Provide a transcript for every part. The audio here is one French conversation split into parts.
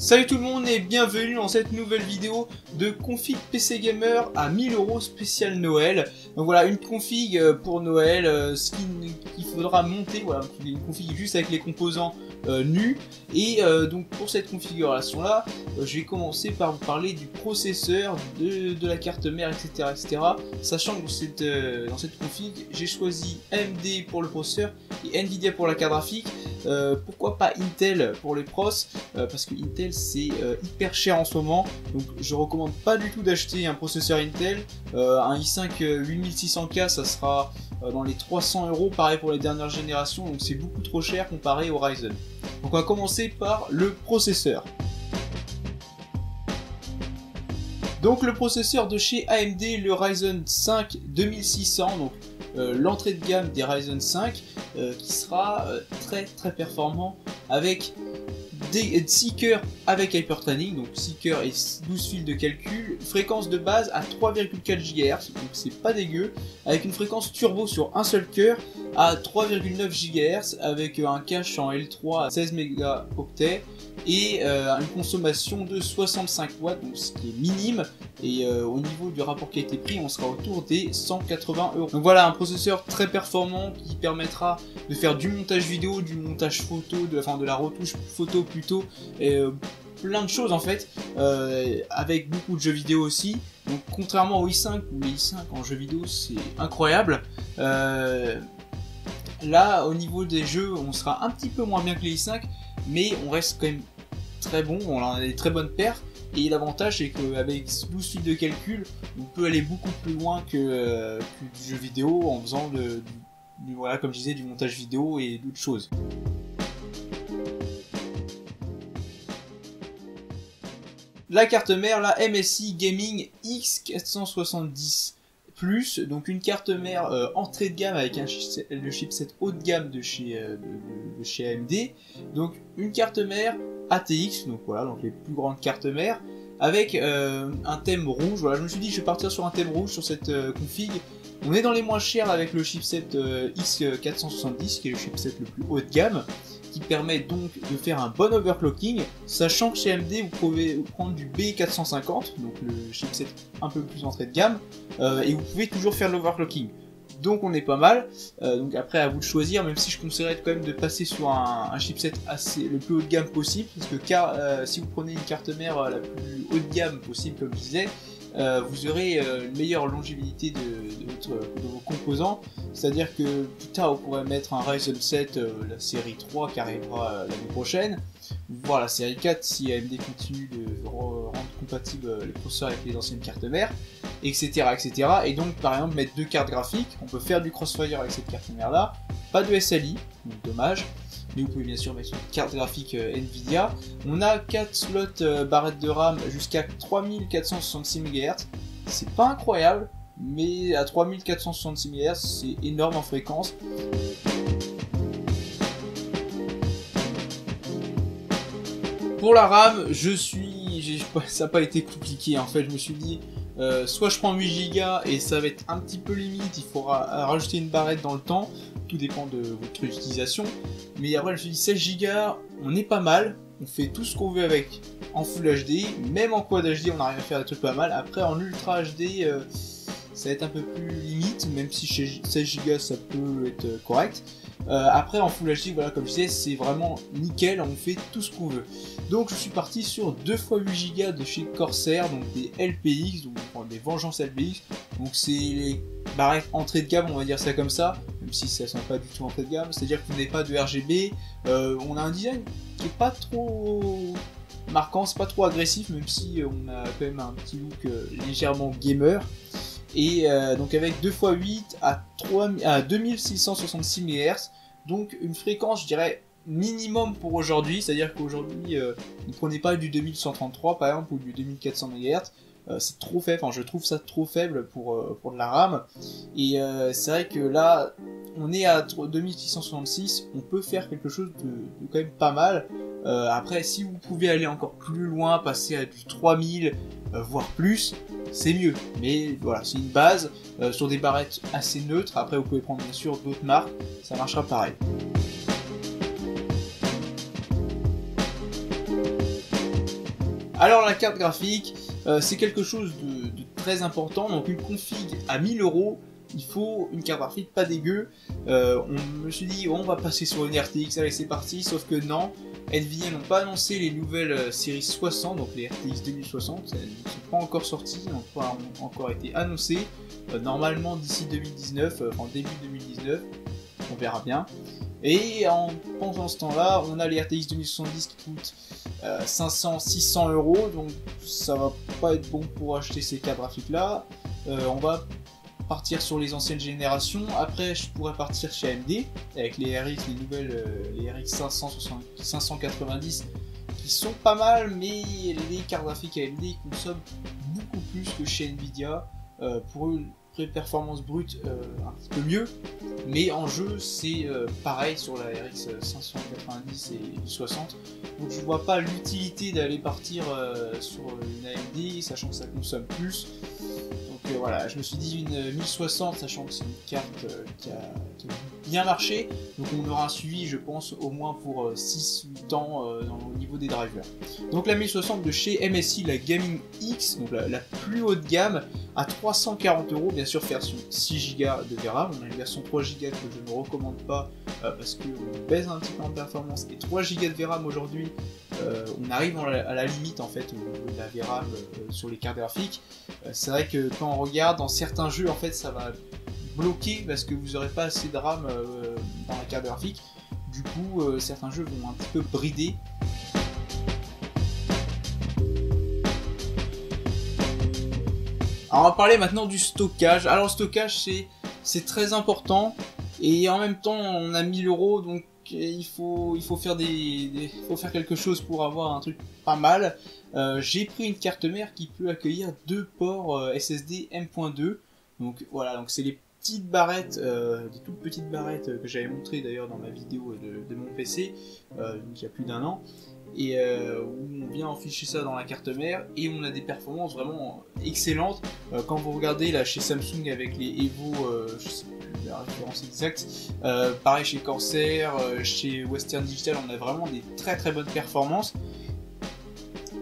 Salut tout le monde et bienvenue dans cette nouvelle vidéo de config PC Gamer à 1000 € spécial Noël. Donc voilà, une config pour Noël, ce qu'il faudra monter, voilà, une config juste avec les composants nus. Et donc pour cette configuration là, je vais commencer par vous parler du processeur, de la carte mère, etc. Sachant que dans cette config, j'ai choisi AMD pour le processeur et Nvidia pour la carte graphique. Pourquoi pas Intel pour les pros, parce que Intel c'est hyper cher en ce moment, donc je recommande pas du tout d'acheter un processeur Intel. Un i5 8600K ça sera dans les 300 €, pareil pour les dernières générations, donc c'est beaucoup trop cher comparé au Ryzen. Donc on va commencer par le processeur. Donc le processeur de chez AMD, le Ryzen 5 2600, donc l'entrée de gamme des Ryzen 5, qui sera très performant avec 6 cœurs avec Hypertraining, donc 6 cœurs et 12 fils de calcul, fréquence de base à 3,4 GHz, donc c'est pas dégueu, avec une fréquence turbo sur un seul cœur à 3,9 GHz, avec un cache en L3 à 16 mégaoctets et une consommation de 65 watts, donc ce qui est minime, et au niveau du rapport qualité-prix on sera autour des 180 €. Donc voilà, un processeur très performant qui permettra de faire du montage vidéo, du montage photo, de la retouche photo plutôt, et plein de choses en fait, avec beaucoup de jeux vidéo aussi. Donc contrairement au i5 où les i5 en jeux vidéo c'est incroyable, là au niveau des jeux on sera un petit peu moins bien que les i5, mais on reste quand même très bon, on a des très bonnes perfs. Et l'avantage c'est qu'avec 12 fils de calcul, on peut aller beaucoup plus loin que du jeu vidéo en faisant voilà, comme je disais, du montage vidéo et d'autres choses. La carte mère, la MSI Gaming X470+, donc une carte mère entrée de gamme avec le chipset haut de gamme de chez AMD. Donc une carte mère ATX, donc voilà, donc les plus grandes cartes mères, avec un thème rouge. Voilà, je me suis dit que je vais partir sur un thème rouge sur cette config. On est dans les moins chers avec le chipset X470, qui est le chipset le plus haut de gamme, qui permet donc de faire un bon overclocking, sachant que chez AMD vous pouvez prendre du B450, donc le chipset un peu plus entrée de gamme, et vous pouvez toujours faire l'overclocking. Donc on est pas mal. Donc après à vous de choisir, même si je conseillerais quand même de passer sur un chipset le plus haut de gamme possible, parce que si vous prenez une carte mère la plus haut de gamme possible comme je disais, vous aurez une meilleure longévité de vos composants, c'est-à-dire que plus tard vous pourrez mettre un Ryzen 7, la série 3 qui arrivera l'année prochaine, voire la série 4 si AMD continue de rendre compatible les processeurs avec les anciennes cartes mères, etc. Et donc par exemple mettre deux cartes graphiques, on peut faire du crossfire avec cette carte mère là, pas de SLI, donc dommage. Mais vous pouvez bien sûr mettre une carte graphique Nvidia. On a 4 slots barrettes de RAM jusqu'à 3466 MHz. C'est pas incroyable, mais à 3466 MHz, c'est énorme en fréquence. Pour la RAM, ça n'a pas été compliqué en fait. Je me suis dit, soit je prends 8 Go et ça va être un petit peu limite, il faudra rajouter une barrette dans le temps. Tout dépend de votre utilisation, mais après je me suis dit 16 Go, on est pas mal, on fait tout ce qu'on veut avec en Full HD, même en Quad HD on arrive à faire des trucs pas mal. Après en Ultra HD ça va être un peu plus limite, même si chez 16 Go ça peut être correct. Après en Full HD, voilà, comme je disais, c'est vraiment nickel, on fait tout ce qu'on veut. Donc je suis parti sur 2 x 8 Go de chez Corsair, donc des LPX, donc des Vengeance LPX, donc c'est les barrettes entrée de gamme, on va dire ça comme ça, même si ça ne sont pas du tout entrée de gamme, c'est-à-dire que vous n'avez pas de RGB, on a un design qui est pas trop marquant, c'est pas trop agressif, même si on a quand même un petit look légèrement gamer. Et donc avec 2 x 8 à 2666 MHz, donc une fréquence je dirais minimum pour aujourd'hui, c'est-à-dire qu'aujourd'hui ne prenez pas du 2133 par exemple ou du 2400 MHz, c'est trop faible, enfin je trouve ça trop faible pour de la RAM, et c'est vrai que là on est à 2666, on peut faire quelque chose de quand même pas mal. Après si vous pouvez aller encore plus loin, passer à du 3000 voire plus, c'est mieux, mais voilà, c'est une base sur des barrettes assez neutres. Après vous pouvez prendre bien sûr d'autres marques, ça marchera pareil. Alors la carte graphique, c'est quelque chose de très important, donc une config à 1000 €, il faut une carte graphique pas dégueu. On me suis dit on va passer sur une RTX, allez c'est parti, sauf que non, Nvidia n'ont pas annoncé les nouvelles séries 60, donc les RTX 2060, elles ne sont pas encore sorties, n'ont pas encore été annoncées, normalement d'ici 2019, en début 2019, on verra bien. Et pendant ce temps-là, on a les RTX 2070 qui coûtent 500-600 €, donc ça va pas être bon pour acheter ces cartes graphiques là. On va partir sur les anciennes générations. Après, je pourrais partir chez AMD avec les RX, les nouvelles, les RX 590 qui sont pas mal, mais les cartes graphiques AMD consomment beaucoup plus que chez Nvidia pour une performance brute un petit peu mieux, mais en jeu c'est pareil sur la RX 590 et 60, donc je vois pas l'utilité d'aller partir sur une AMD sachant que ça consomme plus. Donc voilà, je me suis dit une 1060 sachant que c'est une carte qui a bien marché, donc on aura un suivi je pense au moins pour 6-8 ans au niveau des drivers. Donc la 1060 de chez MSI, la Gaming X, donc la plus haute gamme, à 340 €, bien sûr version 6 Go de VRAM. On a une version 3 Go que je ne recommande pas parce qu'on baisse un petit peu en performance, et 3 Go de VRAM aujourd'hui, on arrive à la limite en fait de la VRAM sur les cartes graphiques. C'est vrai que quand on regarde dans certains jeux en fait ça va bloquer parce que vous n'aurez pas assez de RAM dans la carte graphique. Du coup certains jeux vont un petit peu brider. Alors on va parler maintenant du stockage. Alors le stockage c'est très important, et en même temps on a 1000 €, donc il faut faire quelque chose pour avoir un truc pas mal. J'ai pris une carte mère qui peut accueillir 2 ports SSD M.2. Donc voilà, donc c'est les petites barrettes, des toutes petites barrettes que j'avais montré d'ailleurs dans ma vidéo de mon PC, il y a plus d'1 an. Et où on vient afficher ça dans la carte mère, et on a des performances vraiment excellentes. Quand vous regardez là chez Samsung avec les Evo, je sais plus la référence exacte, pareil chez Corsair, chez Western Digital, on a vraiment des très bonnes performances.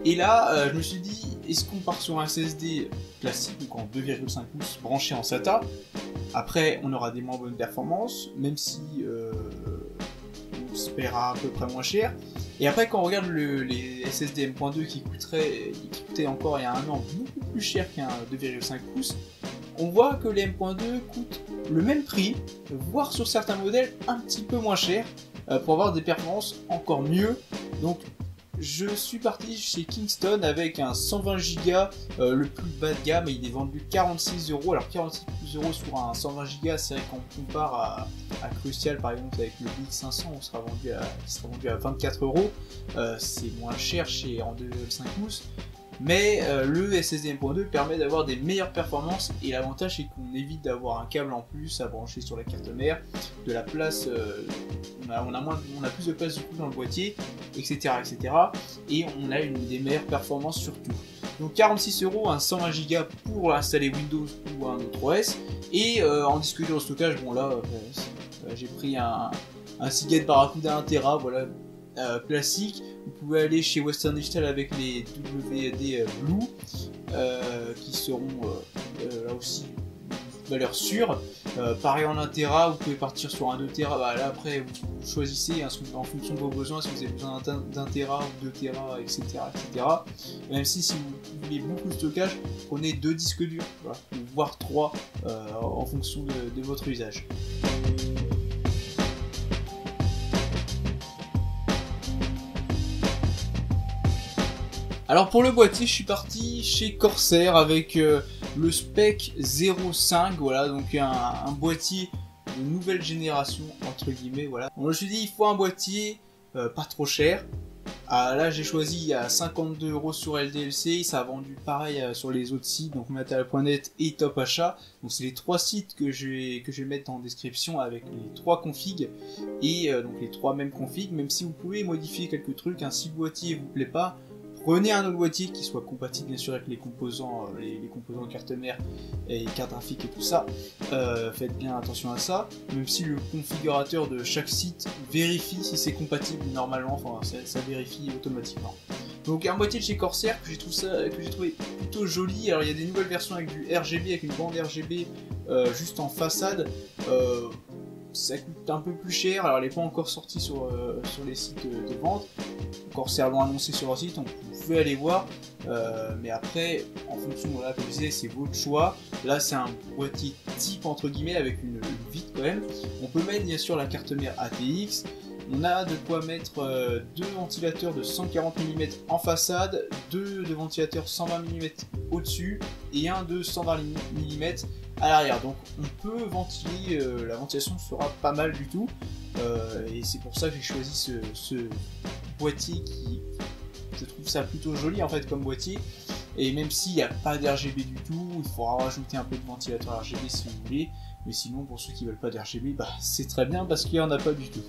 Et là je me suis dit, est-ce qu'on part sur un SSD classique, donc en 2,5 pouces branché en SATA? Après on aura des moins bonnes performances, même si on se paiera à peu près moins cher. Et après quand on regarde les SSD M.2 qui coûtaient encore il y a 1 an beaucoup plus cher qu'un 2,5 pouces, on voit que les M.2 coûtent le même prix, voire sur certains modèles un petit peu moins cher, pour avoir des performances encore mieux. Donc je suis parti chez Kingston avec un 120 Go, le plus bas de gamme, et il est vendu 46 €. Alors 46 € sur un 120 Go, c'est vrai qu'on compare à Crucial par exemple avec le BX500, qui sera vendu à 24 €. C'est moins cher en 2,5 pouces. Mais le SSD M.2 permet d'avoir des meilleures performances, et l'avantage c'est qu'on évite d'avoir un câble en plus à brancher sur la carte mère, de la place, on a plus de place du coup dans le boîtier, etc. Et on a des meilleures performances surtout. Donc 46 €, un 120 Go pour installer Windows ou un autre OS, et en disque dur de stockage, bon là j'ai pris un Seagate Barracuda 1 Tera, voilà. Classique. Vous pouvez aller chez Western Digital avec les WD Blue qui seront là aussi valeur sûre. Pareil en 1 Tera, vous pouvez partir sur un 2 Tera. Bah, là après vous choisissez en fonction de vos besoins, si vous avez besoin d'un Tera ou 2 Tera, etc. Même si vous voulez beaucoup de stockage, prenez 2 disques durs, voilà, voire 3 en fonction de votre usage. Alors pour le boîtier, je suis parti chez Corsair avec le Spec 05, voilà, donc un boîtier de nouvelle génération entre guillemets, voilà. Donc, je me suis dit il faut un boîtier pas trop cher. Là j'ai choisi à 52 € sur LDLC, ça a vendu pareil sur les autres sites, donc Material.net et Top Achat. Donc c'est les 3 sites que je vais mettre en description avec les 3 configs, et donc les 3 mêmes configs, même si vous pouvez modifier quelques trucs, hein, si le boîtier vous plaît pas, prenez un autre boîtier qui soit compatible bien sûr avec les composants, les composants carte mère et carte graphique et tout ça. Faites bien attention à ça, même si le configurateur de chaque site vérifie si c'est compatible normalement, enfin ça vérifie automatiquement. Donc un boîtier de chez Corsair que j'ai trouvé plutôt joli. Alors il y a des nouvelles versions avec du RGB, avec une bande RGB juste en façade. Ça coûte un peu plus cher, alors elle n'est pas encore sortie sur les sites de vente. Corsair l'ont annoncé sur leur site, donc vous pouvez aller voir. Mais après, en fonction de la PVC, c'est votre choix. Là, c'est un boîtier type entre guillemets avec une vitre quand même. On peut mettre bien sûr la carte mère ATX. On a de quoi mettre deux ventilateurs de 140 mm en façade, deux de ventilateurs 120 mm au-dessus et un de 120 mm à l'arrière. Donc on peut ventiler, la ventilation sera pas mal du tout. Et c'est pour ça que j'ai choisi ce boîtier qui, je trouve ça plutôt joli en fait comme boîtier. Et même s'il n'y a pas d'RGB du tout, il faudra rajouter un peu de ventilateur RGB si vous voulez. Mais sinon, pour ceux qui veulent pas d'RGB, bah, c'est très bien parce qu'il n'y en a pas du tout.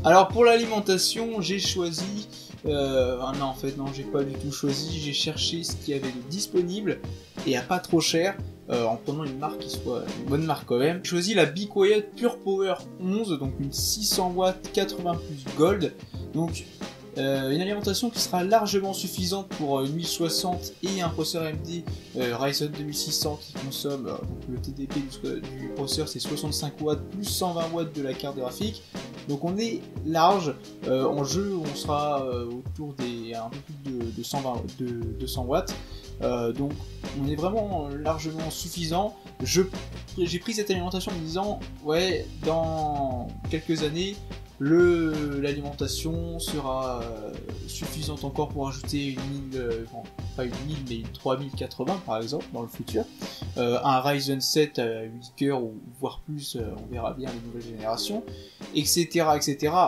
Alors pour l'alimentation, j'ai choisi... non, en fait, non, j'ai pas du tout choisi. J'ai cherché ce qu'il y avait de disponible et à pas trop cher. En prenant une marque qui soit une bonne marque quand même. J'ai choisi la Be Quiet Pure Power 11, donc une 600 watts 80 plus Gold. Donc une alimentation qui sera largement suffisante pour une 1060 et un processeur AMD Ryzen 2600 qui consomme, donc le TDP du processeur c'est 65 watts plus 120 watts de la carte graphique. Donc on est large, en jeu on sera autour des un peu plus de 200 watts. Donc on est vraiment largement suffisant. J'ai pris cette alimentation en me disant ouais, dans quelques années l'alimentation sera suffisante encore pour ajouter une 1000, pas une 1000 mais une 3080 par exemple dans le futur, un Ryzen 7 à 8 cœurs ou voire plus, on verra bien les nouvelles générations, etc.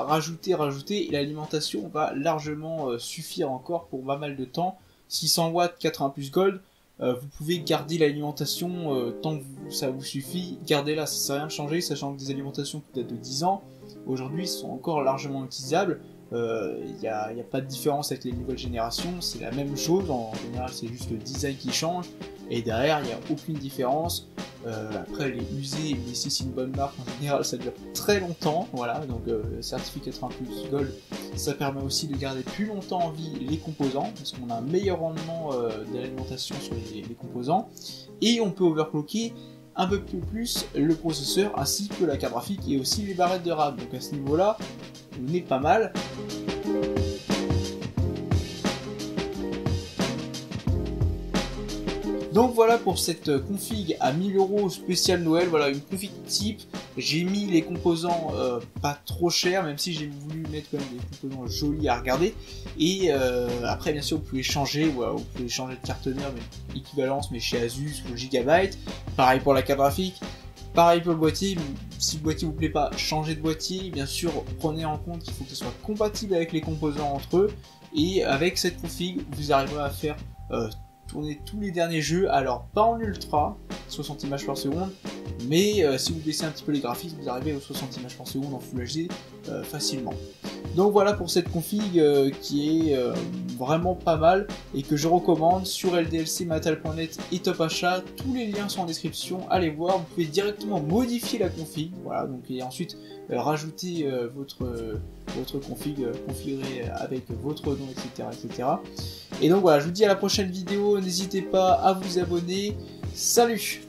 Rajouter, et l'alimentation va largement suffire encore pour pas mal de temps. 600 watts 80 plus Gold, vous pouvez garder l'alimentation tant que ça vous suffit, gardez-la, ça ne sert à rien de changer, sachant que des alimentations qui datent de 10 ans, aujourd'hui sont encore largement utilisables. Il n'y a pas de différence avec les nouvelles générations, c'est la même chose, en général c'est juste le design qui change, et derrière il n'y a aucune différence. Après les usés, mais si c'est une bonne marque, en général ça dure très longtemps, voilà, donc certificat 80 plus Gold, ça permet aussi de garder plus longtemps en vie les composants, parce qu'on a un meilleur rendement de l'alimentation sur les composants, et on peut overclocker un peu plus le processeur ainsi que la carte graphique et aussi les barrettes de RAM, donc à ce niveau là on est pas mal. Donc voilà pour cette config à 1000 € spécial Noël, voilà une config type. J'ai mis les composants pas trop chers, même si j'ai voulu mettre quand même des composants jolis à regarder. Et après bien sûr vous pouvez changer, voilà, vous pouvez changer de carte mère, mais équivalence mais chez Asus ou Gigabyte. Pareil pour la carte graphique, pareil pour le boîtier. Si le boîtier vous plaît pas, changez de boîtier. Bien sûr prenez en compte qu'il faut que ce soit compatible avec les composants entre eux. Et avec cette config vous arriverez à faire tourner tous les derniers jeux, alors pas en ultra 60 images par seconde, mais si vous baissez un petit peu les graphismes, vous arrivez aux 60 images par seconde en Full HD facilement. Donc voilà pour cette config qui est vraiment pas mal et que je recommande sur ldlcmatal.net et Top Achat. Tous les liens sont en description, allez voir, vous pouvez directement modifier la config, voilà, donc, et ensuite rajouter votre config configuré avec votre nom, etc. Et donc voilà, je vous dis à la prochaine vidéo, n'hésitez pas à vous abonner, salut!